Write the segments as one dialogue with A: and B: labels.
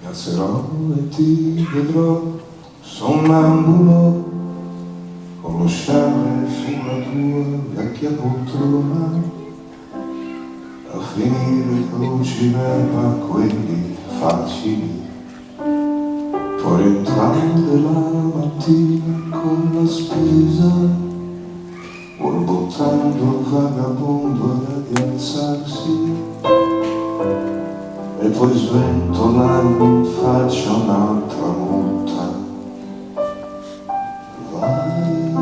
A: Mi alzerò e ti vedrò sonnambulo con lo sciame sulla tua vecchia poltrona a finire con cinema quelli facili, poi rientrare la mattina con la spesa, borbottando il vagabondo ad alzarsi e poi sventolare in faccia un'altra multa. Vai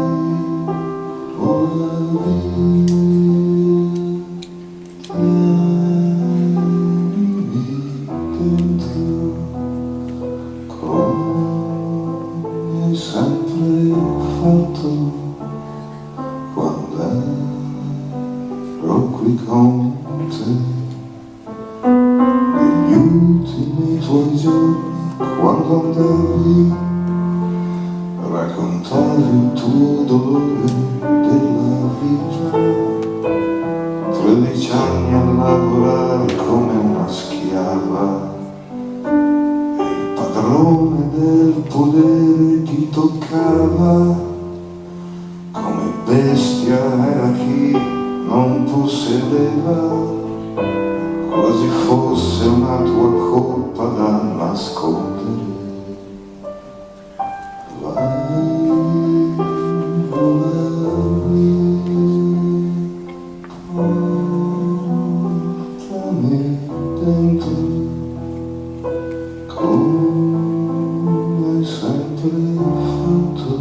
A: ora via, tienimi dentro come sempre ho fatto quando ero qui con te. Negli ultimi tuoi giorni, quando andavi, raccontavi il tuo dolore della vita. 13 anni a lavorare come una schiava e il padrone del podere ti toccava. Come bestia era chi non possedeva, quasi fosse una tua colpa da nascondere. Vai, volare, portami dentro, come hai sempre fatto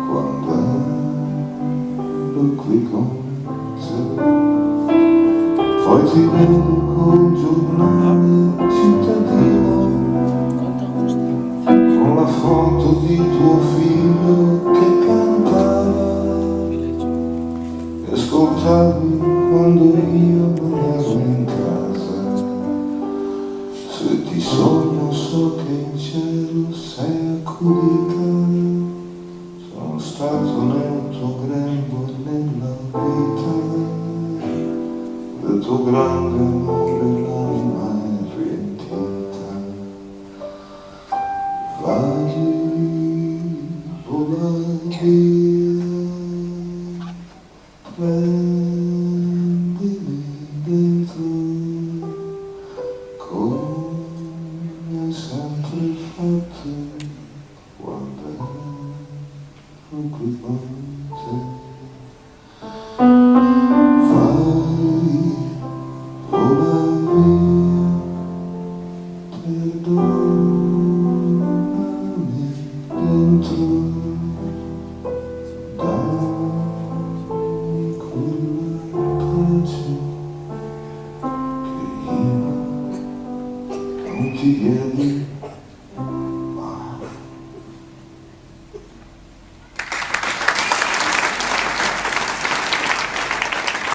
A: quando ero qui con te. Poi ti vedo col giornale cittadino, con la foto di tuo figlio che cantava, e ascoltavi quando io non ero in casa. Se ti sogno so che in cielo sei accudita, sono stato nel tuo grembo e nella vita. Del tuo grande amore l'anima è riempita. Vai, vola via, prendimi dentro, come hai sempre fatto quando ero qui con te. Ti viene